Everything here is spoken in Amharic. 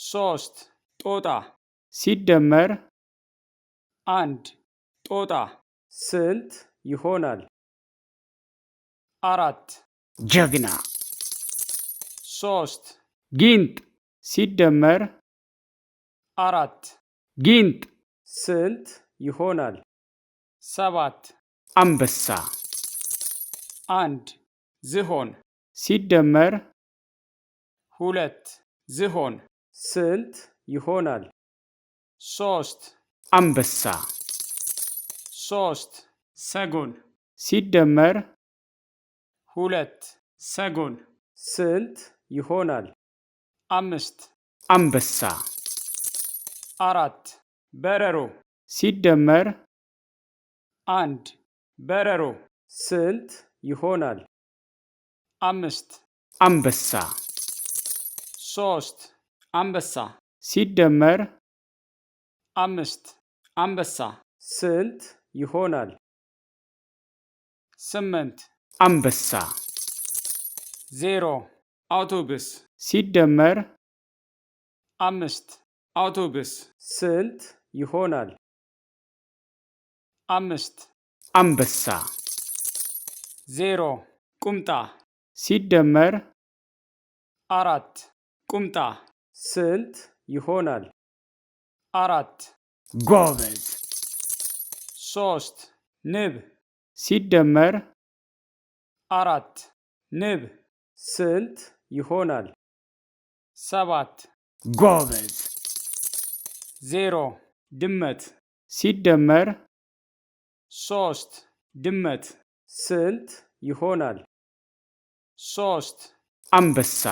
ሶስት ጦጣ ሲደመር አንድ ጦጣ ስንት ይሆናል? አራት ጀግና ሶስት ጊንጥ ሲደመር አራት ጊንጥ ስንት ይሆናል? ሰባት አንበሳ አንድ ዝሆን ሲደመር ሁለት ዝሆን ስንት ይሆናል? ሶስት አንበሳ ሶስት ሰጎን ሲደመር ሁለት ሰጎን ስንት ይሆናል? አምስት አንበሳ አራት በረሮ ሲደመር አንድ በረሮ ስንት ይሆናል? አምስት አንበሳ ሶስት አንበሳ ሲደመር አምስት አንበሳ ስንት ይሆናል? ስምንት አንበሳ ዜሮ አውቶቡስ ሲደመር አምስት አውቶቡስ ስንት ይሆናል? አምስት አንበሳ ዜሮ ቁምጣ ሲደመር አራት ቁምጣ ስንት ይሆናል? አራት ጎበዝ ሶስት ንብ ሲደመር አራት ንብ ስንት ይሆናል? ሰባት ጎበዝ ዜሮ ድመት ሲደመር ሶስት ድመት ስንት ይሆናል? ሶስት አንበሳ